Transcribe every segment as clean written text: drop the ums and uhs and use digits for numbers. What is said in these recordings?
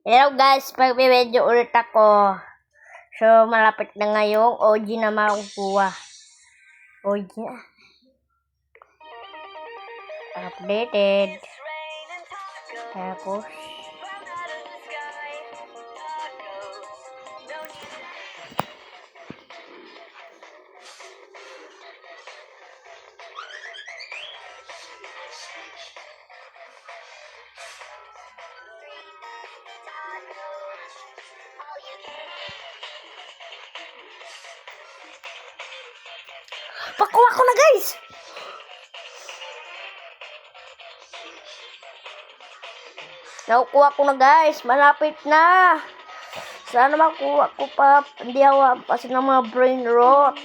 Hello guys, pag-video ulit ako. So, malapit na ngayong OG na makukuha. OG na. Updated. Tapos. Pakuha ko na guys! Nakukuha ko na guys, malapit na. Sana makuha ko pa. Hindi ako hampasin ng mga brain rot.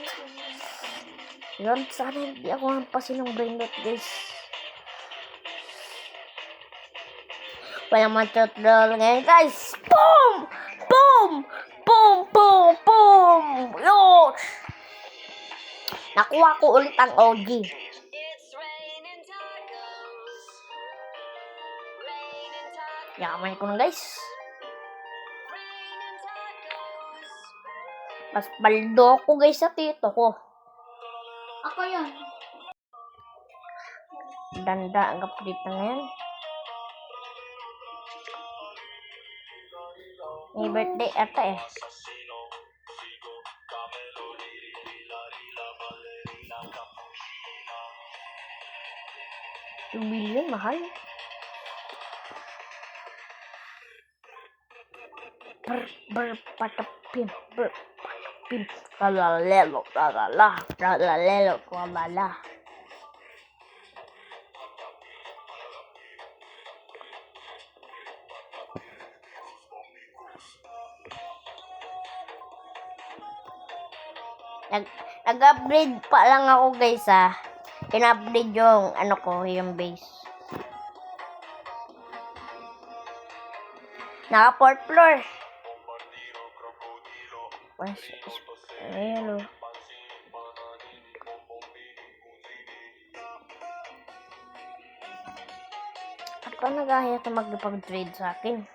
Yun, sana hindi ako hampasin ng brain rot guys. Walang matutuloy ngayon guys. Boom! Boom! Boom! Boom! Boom! Yun! Nakuha ko ulit ang OG. Yaman ko na guys. Mas baldo ko guys sa tito ko. Ako yun. Danda ang update na ngayon. May birthday ata eh. $2 million, mahal. Patapim. Ralalelo, ralala. Nag-upgrade pa lang ako guys ah. In-upgrade yung yung base. Naka 4th floor. Ayun o. At pa nagahaya ito magpag-trade sa akin?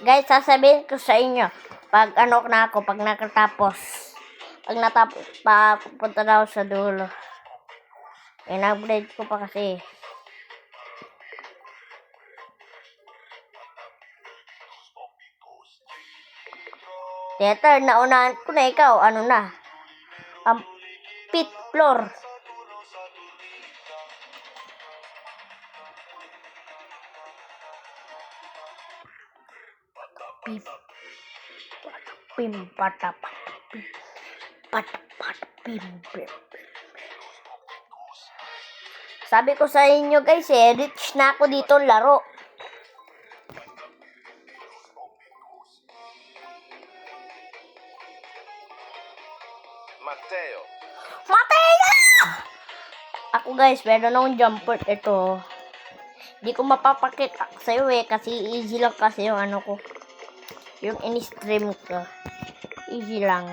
Guys, sasabihin ko sa inyo, pag pag nakatapos, papunta na ako sa dulo. In-upgrade ko pa kasi. Theater, naunahan ko na ikaw, ano na? Ang 5th floor. Sabi ko sa inyo guys rich na ako dito laro. Mateo! Ako guys, meron akong jumper ito. Hindi ko mapapakit sa'yo kasi easy lang kasi yung ko. Yung in-stream ko. Easy lang.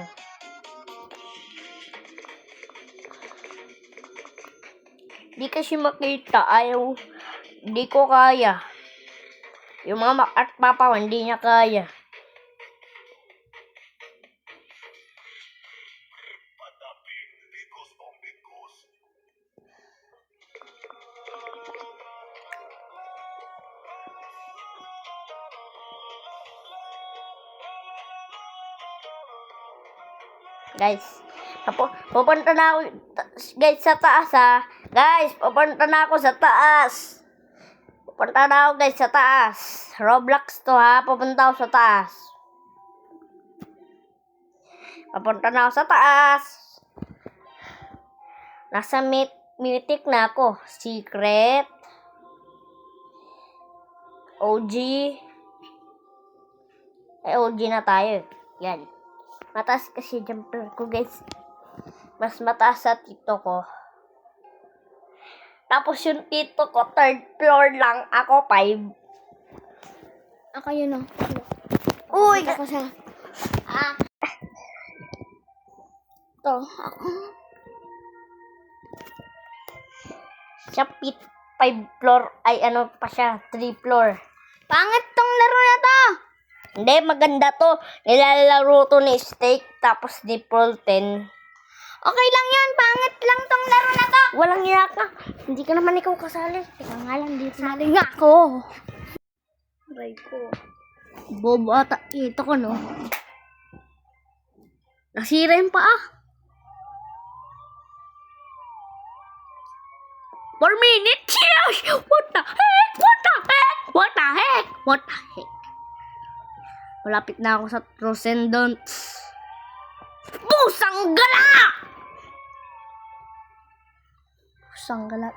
Di kasi makita. Hindi ko kaya. Yung mama at papa, hindi niya kaya. Guys, pupunta na ako guys sa taas ha. Guys, pupunta na ako sa taas. Pupunta na ako guys sa taas. Roblox to ha, pupunta ako sa taas. Pupunta na ako sa taas. Nasa mythic na ako. Secret. OG. OG na tayo. Yan. Mataas kasi jumper ko guys. Mas mataas sa tito ko. Tapos yung tito ko 3rd floor lang. Ako 5. Ako yun o. Uy! Ako siya. Ito. Ako. Siya 5 floor, ay ano pa siya, 3 floor. Pangit tong laro na to. Hindi, maganda to. Nilalaro to ni Steak, tapos ni Prolten. Okay lang yan. Pangit lang tong laro na to. Walang iya ka. Hindi ka naman ikaw kasali. Ikaw nga lang dito. Sali nga ako. Aray ko. Bobo ata. Ito ko, no? Nasira yung paa. 4 minutes? Yes! What the heck? What the heck? What the heck? What the heck? Malapit na ako sa Transcendence. Pusang gala! Pusang gala.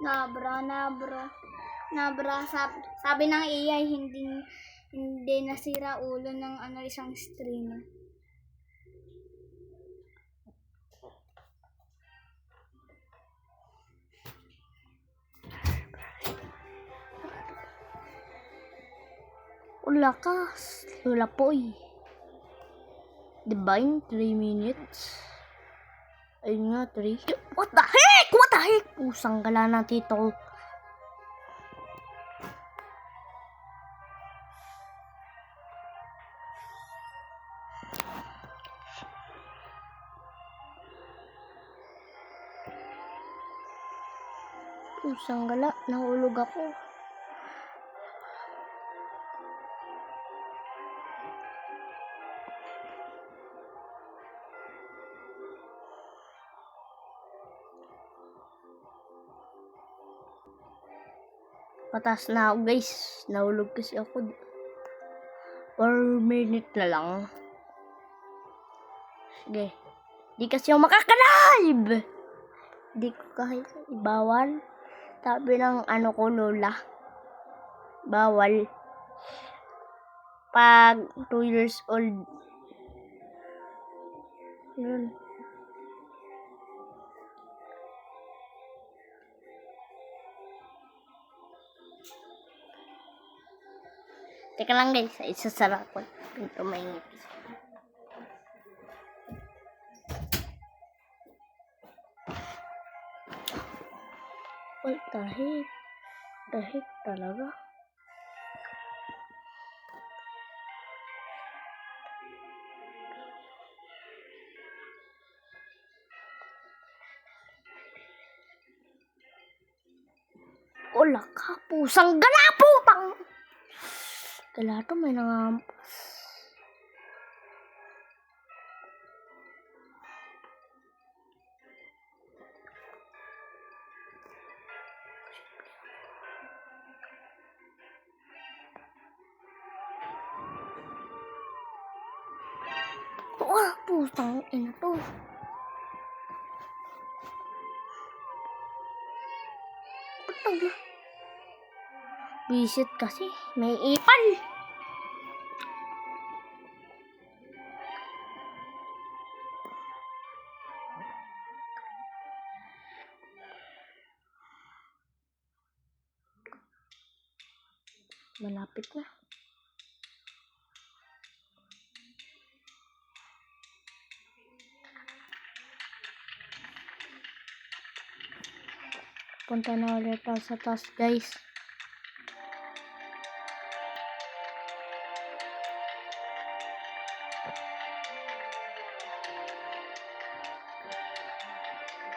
Nabra. Sabi ng AI, hindi nasira ulo ng isang streamer. Lakas. Lula poy. Diba yung 3 minutes? Ayun nga, 3. What the heck? What the heck? Pusang gala na, tito. Pusang gala. Nahulog ako. Patas na ako, guys. Nahulog kasi ako. 4 minute na lang. Sige. Di kasi ako makaka-live. Di ko kahit ibawal. Sabi ng ko, lola. Bawal. Pag 2 years old. Yun. Teka lang, guys, isasara ko. Pinto mainit. What the heck? The heck talaga? Wala ka, pusang gala, putang! Gala to, may nangampas. Wah, pusang ina to. Ba't Visit kasi, may ipal. Malapit na. Punta na ulit tayo sa taas, guys.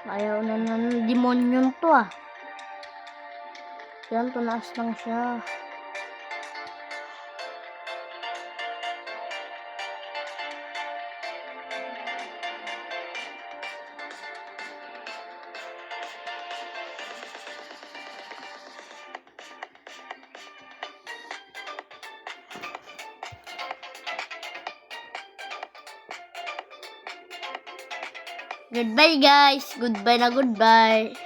Ayaw na ng demonyo to ah. Yan, tunaas lang siya. Goodbye, guys. Goodbye na goodbye.